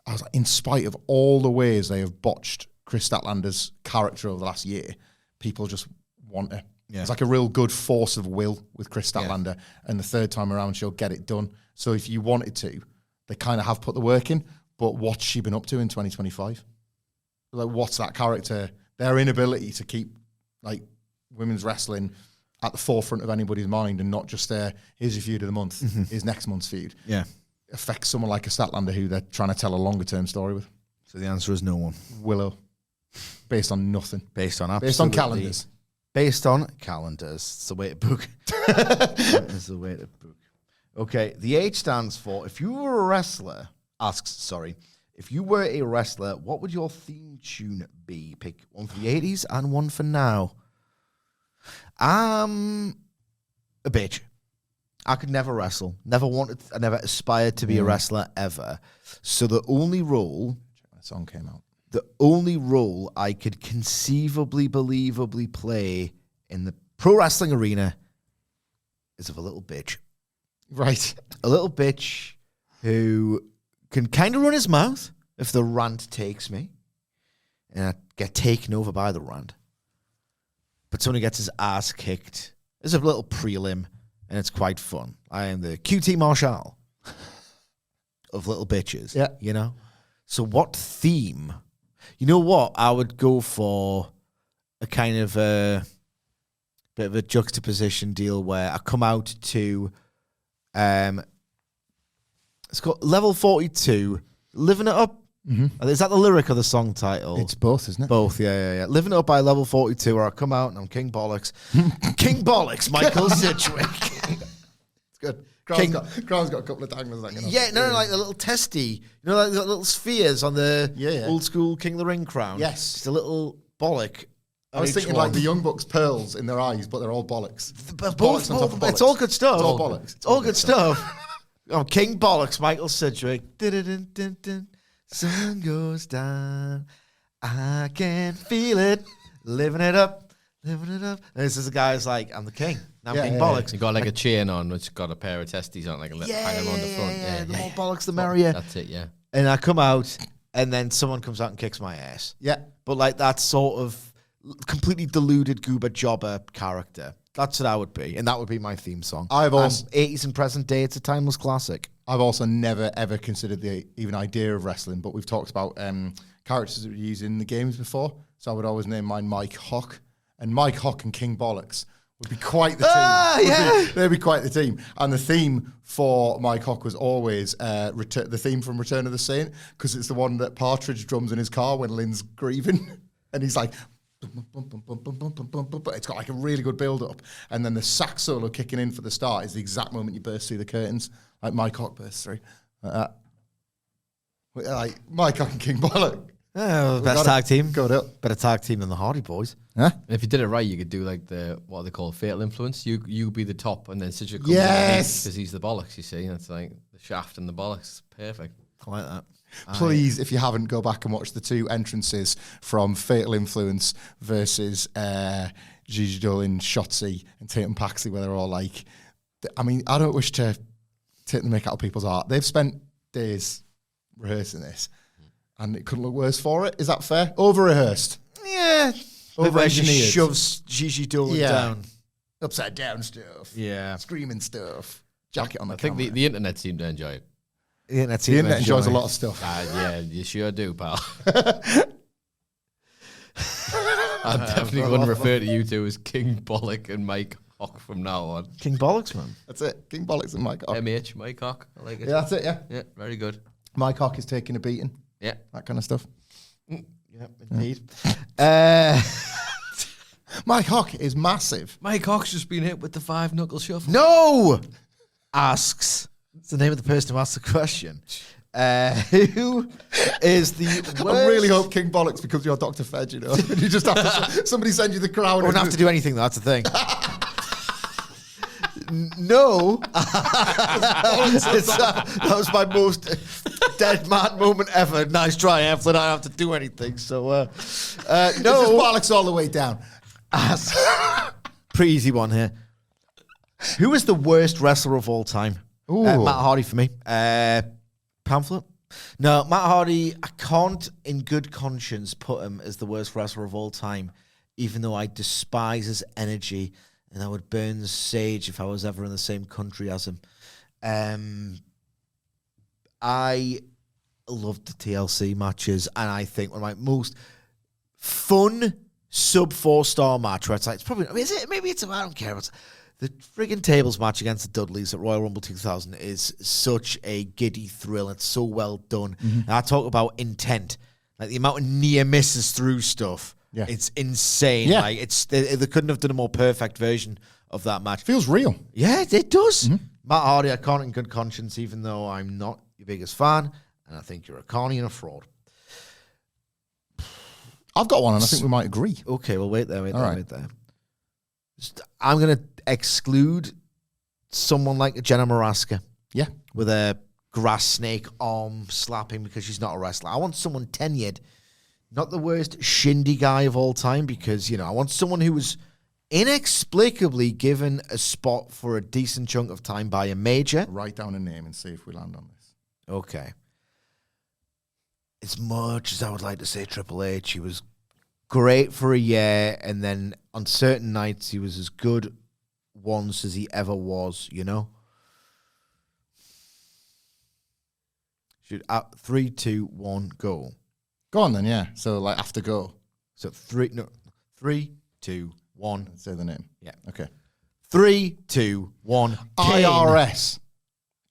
I was like, in spite of all the ways they have botched Chris Statlander's character over the last year, people just want her. Yeah. It's like a real good force of will with Chris Statlander, and the third time around she'll get it done. So if you wanted to, they kind of have put the work in. But what's she been up to in 2025? Like, what's that character? Their inability to keep like women's wrestling at the forefront of anybody's mind and not just here's your feud of the month, here's next month's feud. Yeah. Affects someone like a Statlander who they're trying to tell a longer term story with. So the answer is no one. Willow. Based on nothing. Based on calendars. Based on calendars. It's the way to book. It's the way to book. Okay. The H stands for, if you were a wrestler, if you were a wrestler, what would your theme tune be? Pick one for the 80s and one for now. A bitch. I could never wrestle. I never aspired to be a wrestler ever. So the only role That song came out. I could conceivably, believably play in the pro wrestling arena is of a little bitch. Right. A little bitch who can kind of run his mouth if the rant takes me. And I get taken over by the rant. But someone who gets his ass kicked is a little prelim, and it's quite fun. I am the QT Marshall of little bitches. Yeah. You know? So what theme? You know what? I would go for a kind of a bit of a juxtaposition deal where I come out to it's called Level 42, Living It Up. Mm-hmm. Is that the lyric of the song title? It's both, isn't it? Both, yeah. Living It Up by Level 42, where I come out and I'm King Bollocks. King Bollocks, Michael Sidgwick. It's good. Crown's got a couple of danglers. Yeah, no, like the little testy. You know, like the little spheres on the old school King of the Ring crown. Yes. Just a little bollock. I was thinking like the Young Bucks pearls in their eyes, but they're all bollocks. Both, bollocks. it's all good stuff. It's all bollocks. It's all good stuff. Oh, King Bollocks, Michael Sidgwick. Dun-dun-dun-dun-dun. Sun goes down. I can feel it. Living it up. Living it up. And this is the guy who's like, I'm the king. I'm King Bollocks. You got like a chain on, which got a pair of testes on, like a little hanging on the front. Yeah. The more bollocks, the merrier. That's it, yeah. And I come out, and then someone comes out and kicks my ass. Yeah. But like that sort of completely deluded goober jobber character. That's what I would be, and that would be my theme song. I've also 80s and present day. It's a timeless classic. I've also never ever considered the even idea of wrestling, but we've talked about characters that we use in the games before. So I would always name mine Mike Hawk, and Mike Hawk and King Bollocks would be quite the team. They'd be quite the team. And the theme for Mike Hawk was always the theme from Return of the Saint, because it's the one that Partridge drums in his car when Lynn's grieving, and he's like. It's got like a really good build up, and then the sax solo kicking in for the start is the exact moment you burst through the curtains, like Mike Hawk bursts through, like Mike Hawk and King Bollock. Oh, best tag team. Got it. Better tag team than the Hardy Boys. Huh? And if you did it right, you could do like what they call fatal influence. You be the top, and then Sidgwick comes because he's the bollocks. You see, that's like the shaft and the bollocks. Perfect. I like that. Please, if you haven't, go back and watch the two entrances from Fatal Influence versus Gigi Dolan, Shotzi, and Tatum Paxley, where they're all like, I mean, I don't wish to take the mick out of people's art. They've spent days rehearsing this, and it couldn't look worse for it. Is that fair? Over-rehearsed. Yeah. Over-engineered. She shoves Gigi Dolan down. Upside down stuff. Yeah. Screaming stuff. Jacket on the I think camera. the internet seemed to enjoy it. The internet enjoys a lot of stuff. Yeah, you sure do, pal. I'm definitely going to refer to you two as King Bollock and Mike Hawk from now on. King Bollocks, man. That's it. King Bollocks and Mike Hawk. MH, Mike Hawk. I like it. Yeah, that's it, yeah. Yeah, very good. Mike Hawk is taking a beating. Yeah. That kind of stuff. Yeah, indeed. Mike Hawk is massive. Mike Hawk's just been hit with the 5-knuckle shuffle. No! Asks. It's the name of the person who asked the question. Who is the worst? I really hope King Bollocks becomes your Dr. Fed, you know. You just have to, somebody send you the crown. I wouldn't have to do anything, though. That's the thing. No. That was my most dead man moment ever. Nice try, Hamflett. I don't have to do anything. So, no. It's just Bollocks all the way down. Pretty easy one here. Who is the worst wrestler of all time? Matt Hardy for me. Pamphlet? No, Matt Hardy, I can't in good conscience put him as the worst wrestler of all time, even though I despise his energy and I would burn the sage if I was ever in the same country as him. I loved the TLC matches, and I think one of my most fun sub 4-star match where it's like, it's probably, I mean, is it? Maybe it's, I don't care. It's, the friggin' tables match against the Dudleys at Royal Rumble 2000 is such a giddy thrill. It's so well done. Mm-hmm. And I talk about intent, like the amount of near misses through stuff. Yeah. It's insane. Yeah. Like they couldn't have done a more perfect version of that match. Feels real. Yeah, it does. Mm-hmm. Matt Hardy, I can't in good conscience, even though I'm not your biggest fan, and I think you're a carny and a fraud. I've got one, and I think we might agree. Okay, well, wait there. I'm going to exclude someone like Jenna Maraska Yeah. with a grass snake arm slapping because she's not a wrestler. I want someone tenured, not the worst shindy guy of all time, because, I want someone who was inexplicably given a spot for a decent chunk of time by a major. Write down a name and see if we land on this. Okay. As much as I would like to say Triple H, he was great for a year, and then on certain nights he was as good once as he ever was, Should 3, 2, 1, go. Go on then, yeah. So like after go. So 3, 2, 1. Say the name. Yeah. Okay. 3, 2, 1. IRS.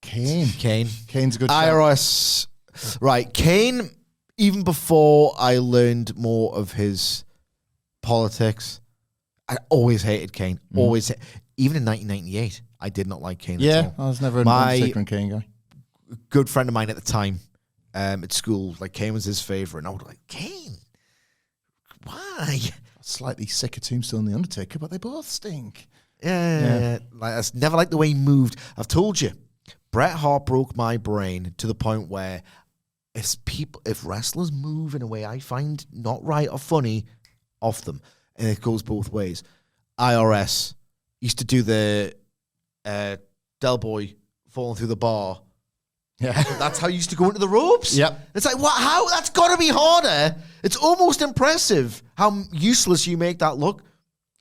Kane. Kane's a good shout. IRS. Right. Kane, even before I learned more of his politics, I always hated Kane. Always. Even in 1998, I did not like Kane at all. I was never a particular Kane guy. Good friend of mine at the time at school, like Kane was his favorite, and I was like, Kane? Why? Slightly sick of Tombstone and The Undertaker, but they both stink. Yeah. Like, I never liked the way he moved. I've told you, Bret Hart broke my brain to the point where if wrestlers move in a way I find not right or funny, off them. And it goes both ways. IRS used to do the Del Boy falling through the bar. Yeah. That's how you used to go into the ropes? Yep. It's like, what? How? That's got to be harder. It's almost impressive how useless you make that look.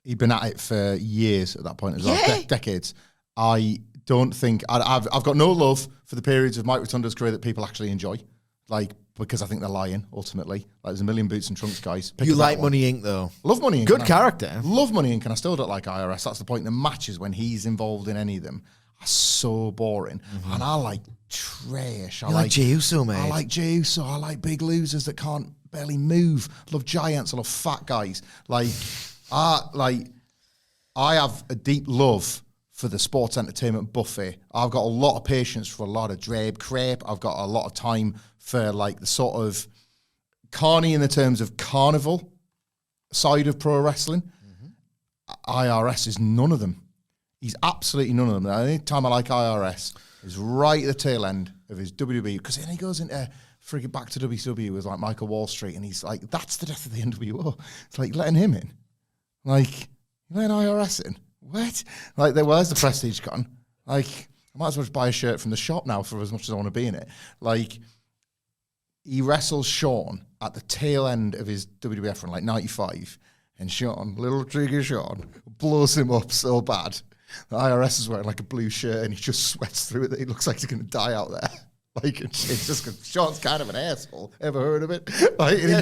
He'd been at it for years at that point as well. Yeah. Decades. I don't think... I've got no love for the periods of Mike Rotunda's career that people actually enjoy. Because I think they're lying, ultimately. There's a million boots and trunks guys. You like Money Inc., though. Love Money Inc. Good character. Love Money Inc., and I still don't like IRS. That's the point. The matches, when he's involved in any of them, are so boring. And I like trash. You like Jey Uso, mate. I like Jey Uso. I like big losers that can't barely move. I love giants. I love fat guys. I have a deep love for the sports entertainment buffet. I've got a lot of patience for a lot of drape crepe. I've got a lot of time for the sort of carny in the terms of carnival side of pro wrestling. IRS is none of them. He's absolutely none of them. The only time I like IRS is right at the tail end of his WWE, because then he goes into frigging back to WCW with Michael Wall Street, and he's like, that's the death of the NWO. It's like letting him in. You letting IRS in? What? Where's the prestige gone? I might as well just buy a shirt from the shop now for as much as I want to be in it. He wrestles Shawn at the tail end of his WWF run, 95, and Shawn, little trigger Shawn, blows him up so bad. The IRS is wearing a blue shirt and he just sweats through it. He looks like he's going to die out there. It's just because Shawn's kind of an asshole. Ever heard of it?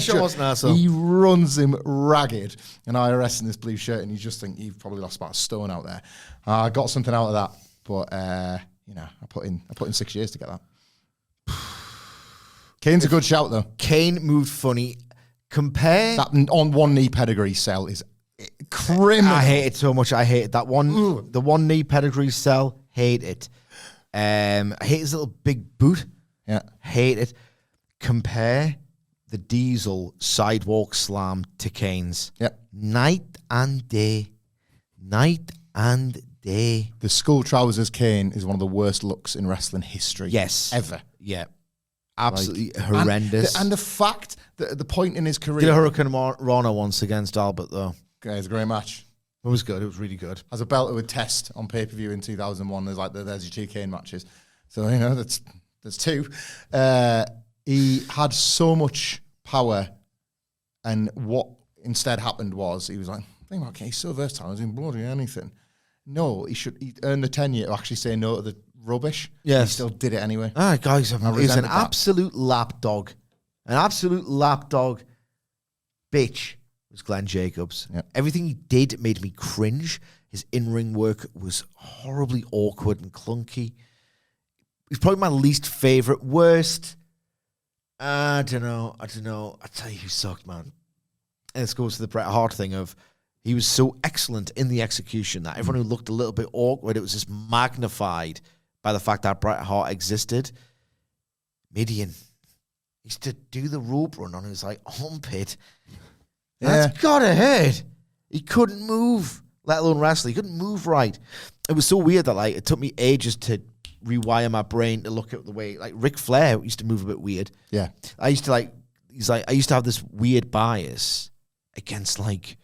Shawn's an asshole. He runs him ragged. And IRS in this blue shirt, and you just think you've probably lost about a stone out there. I got something out of that, but I put in 6 years to get that. Kane's a good shout though. Kane moved funny. Compare that on one knee pedigree sell is criminal. I hate it so much. I hate it. That one, the one knee pedigree sell. Hate it. I hate his little big boot. Yeah, hate it. Compare the Diesel sidewalk slam to Kane's. Yep. Night and day. Night and day. The school trousers Kane is one of the worst looks in wrestling history. Yes. Ever. Yeah. Absolutely horrendous. And the fact that the point in his career... Did a Hurricane Rana once against Albert, though. Okay, it was a great match. It was good. It was really good. As a belter with Test on pay-per-view in 2001, there's your two Kane matches. So, there's two. He had so much power, and what instead happened was he was like, think about Kane, he's so versatile, he's in bloody anything. No, he earned the tenure to actually say no to the rubbish. Yes. He still did it anyway. Ah, guys, he's an absolute lapdog. An absolute lapdog bitch was Glenn Jacobs. Yep. Everything he did made me cringe. His in-ring work was horribly awkward and clunky. He's probably my least favorite. Worst, I don't know. I tell you who sucked, man. And this goes to the Bret Hart thing of he was so excellent in the execution that everyone who looked a little bit awkward, it was just magnified by the fact that Bret Hart existed. Midian used to do the rope run on his armpit. That's gotta hurt. He couldn't move. let alone wrestle. He couldn't move right. It was so weird that like it took me ages to rewire my brain to look at the way like Ric Flair used to move a bit weird. Yeah. I used to I used to have this weird bias against like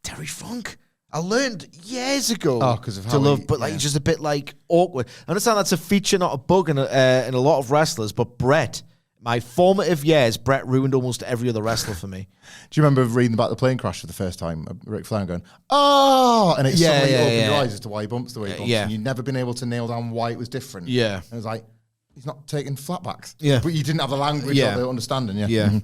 Terry Funk. I learned years ago because of to how love, but like he's just a bit like awkward. I understand that's a feature, not a bug in a lot of wrestlers, but Brett, my formative years, Brett ruined almost every other wrestler for me. Do you remember reading about the plane crash for the first time? Ric Flair going, oh, and it suddenly opened your eyes as to why he bumps the way he bumps, and you'd never been able to nail down why it was different. Yeah. And it was like, he's not taking flatbacks. Yeah. But you didn't have the language or the understanding. Yeah.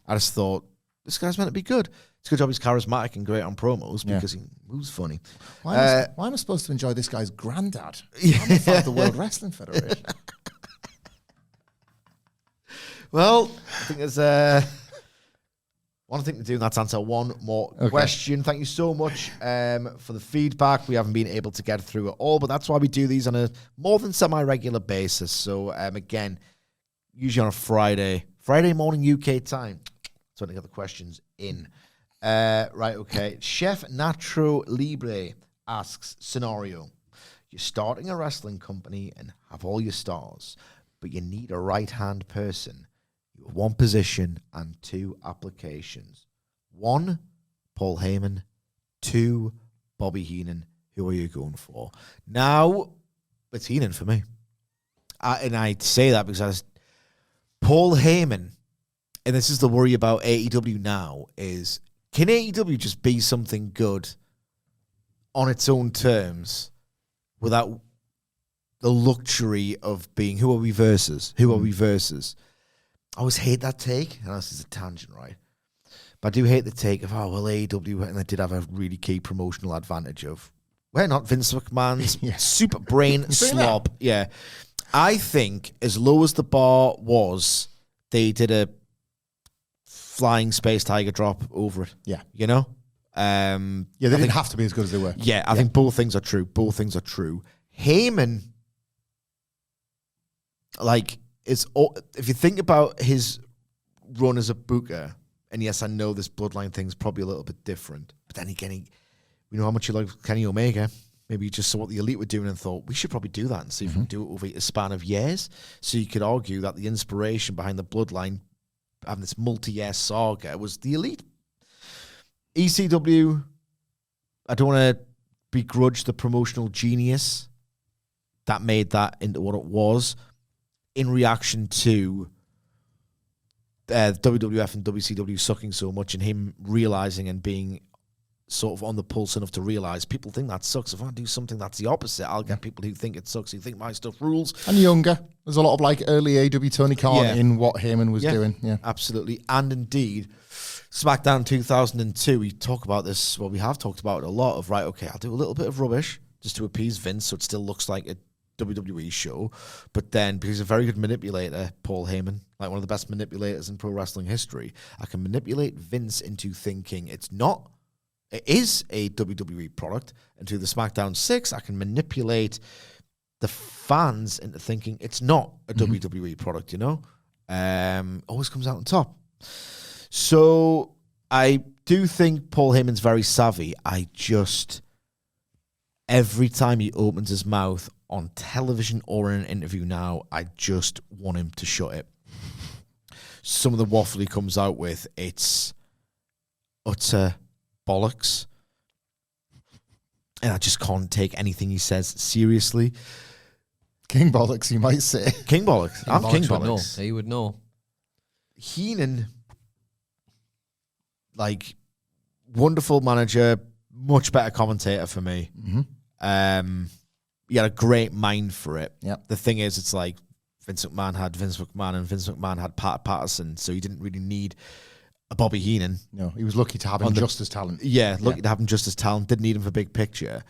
I just thought, this guy's meant to be good. It's a good job he's charismatic and great on promos because he moves funny. Why am I supposed to enjoy this guy's granddad? I'm a fan of the World Wrestling Federation. Well, I think there's one thing to do, and that's answer one more question. Thank you so much for the feedback. We haven't been able to get through it all, but that's why we do these on a more than semi-regular basis. So, again, usually on a Friday morning UK time. So I get the questions in. Right, okay. Chef Natro Libre asks, scenario. You're starting a wrestling company and have all your stars, but you need a right-hand person. You have one position and two applications. 1, Paul Heyman. 2, Bobby Heenan. Who are you going for? Now, it's Heenan for me. And I say that because Paul Heyman, and this is the worry about AEW now, is can AEW just be something good on its own terms without the luxury of being who are we versus? Who are we versus? I always hate that take. I know this is a tangent, right? But I do hate the take of, AEW, and they did have a really key promotional advantage of, we're not Vince McMahon's super brain slob. Yeah. I think as low as the bar was, they did a flying space tiger drop over it. Yeah. You know? They didn't have to be as good as they were. Yeah, I think both things are true. Both things are true. Heyman, like, if you think about his run as a booker, and yes, I know this bloodline thing's probably a little bit different, but then again, we know how much you like Kenny Omega. Maybe you just saw what the Elite were doing and thought, we should probably do that and see if we can do it over a span of years. So you could argue that the inspiration behind the bloodline, having this multi-year saga, was the Elite. ECW, I don't want to begrudge the promotional genius that made that into what it was in reaction to WWF and WCW sucking so much and him realizing and being sort of on the pulse enough to realize people think that sucks. If I do something that's the opposite, I'll get people who think it sucks, who think my stuff rules. And younger. There's a lot of like early AW Tony Khan in what Heyman was doing. Yeah, absolutely. And indeed, SmackDown 2002, we talk about this, well, we have talked about it a lot of, right, okay, I'll do a little bit of rubbish just to appease Vince so it still looks like a WWE show. But then, because he's a very good manipulator, Paul Heyman, like one of the best manipulators in pro wrestling history, I can manipulate Vince into thinking it is a WWE product. And to the SmackDown 6, I can manipulate the fans into thinking it's not a WWE product, you know? Always comes out on top. So I do think Paul Heyman's very savvy. Every time he opens his mouth on television or in an interview now, I just want him to shut it. Some of the waffle he comes out with, it's utter bollocks. And I just can't take anything he says seriously. King bollocks, you might say. King bollocks. I'm King bollocks. He would know. Heenan, like, wonderful manager, much better commentator for me. He had a great mind for it. Yep. The thing is, it's like Vince McMahon had Vince McMahon and Vince McMahon had Pat Patterson, so he didn't really need a Bobby Heenan. No, he was lucky to have him just as talent. Yeah, lucky to have him just as talent. Didn't need him for big picture.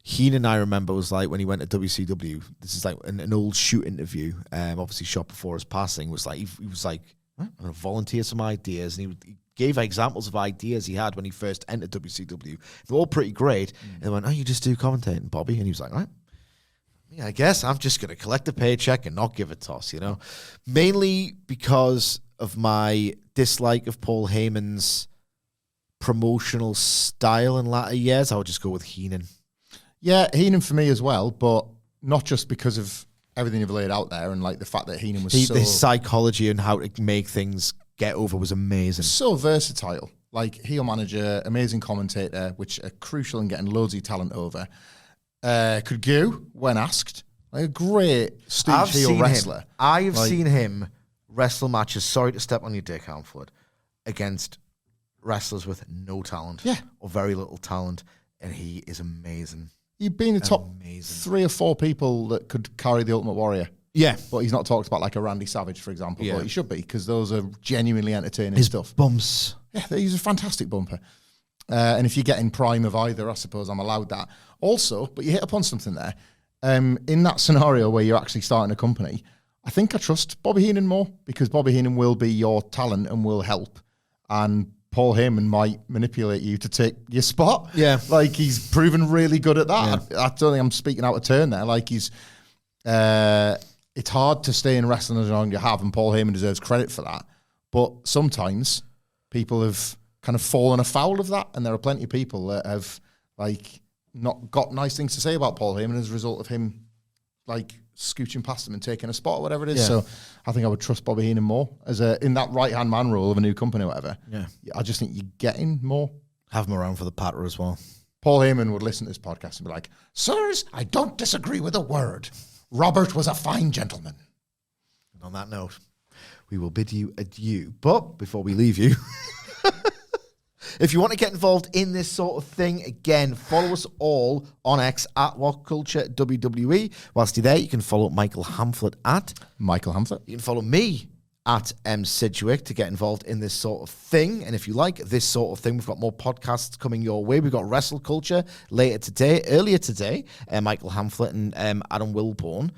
Heenan, I remember, was like when he went to WCW. This is like an old shoot interview, obviously shot before his passing. Was like he was like, I'm going to volunteer some ideas, and he gave examples of ideas he had when he first entered WCW. They're all pretty great. And they went, you just do commentating, Bobby, and he was like, right. Yeah, I guess I'm just going to collect a paycheck and not give a toss, you know? Mainly because of my dislike of Paul Heyman's promotional style in latter years, I would just go with Heenan. Yeah, Heenan for me as well, but not just because of everything you've laid out there and like the fact that Heenan was The psychology and how to make things get over was amazing. So versatile. Like heel manager, amazing commentator, which are crucial in getting loads of talent over. Could go when asked. Like a great stooge heel wrestler. I've seen him wrestle matches, sorry to step on your dick, Hamflett, against wrestlers with no talent or very little talent, and he is amazing. He'd be in the top 3 or 4 people that could carry the Ultimate Warrior. Yeah. But he's not talked about like a Randy Savage, for example. Yeah. But he should be, because those are genuinely entertaining His stuff. bumps. Yeah, he's a fantastic bumper. And if you get in prime of either, I suppose I'm allowed that. Also, but you hit upon something there. In that scenario where you're actually starting a company, I think I trust Bobby Heenan more, because Bobby Heenan will be your talent and will help. And Paul Heyman might manipulate you to take your spot. Yeah. Like, he's proven really good at that. Yeah. I don't think I'm speaking out of turn there. Like, he's... it's hard to stay in wrestling as long as you have, and Paul Heyman deserves credit for that. But sometimes people have kind of fallen afoul of that, and there are plenty of people that have, like, not got nice things to say about Paul Heyman as a result of him, like, scooching past him and taking a spot or whatever it is. Yeah. So I think I would trust Bobby Heenan more as in that right-hand man role of a new company or whatever. Yeah. I just think you're getting more. Have him around for the patter as well. Paul Heyman would listen to this podcast and be like, "Sirs, I don't disagree with a word. Robert was a fine gentleman." And on that note, we will bid you adieu. But before we leave you, if you want to get involved in this sort of thing, again, follow us all on X at WhatCulture WWE. Whilst you're there, you can follow Michael Hamflett at Michael Hamflett. You can follow me at Sidgwick to get involved in this sort of thing. And if you like this sort of thing, we've got more podcasts coming your way. We've got Wrestle Culture earlier today. Michael Hamflett and Adam Wilborn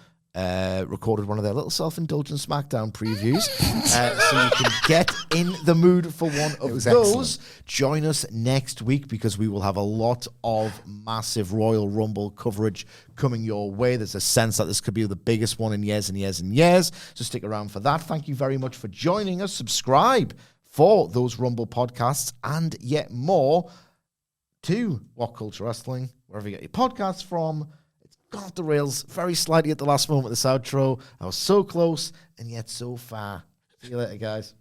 recorded one of their little self-indulgent SmackDown previews. So you can get in the mood for one of those. Excellent. Join us next week, because we will have a lot of massive Royal Rumble coverage coming your way. There's a sense that this could be the biggest one in years and years and years. So stick around for that. Thank you very much for joining us. Subscribe for those Rumble podcasts and yet more to WhatCulture Wrestling, wherever you get your podcasts from. Got off the rails very slightly at the last moment of this outro. I was so close and yet so far. See you later, guys.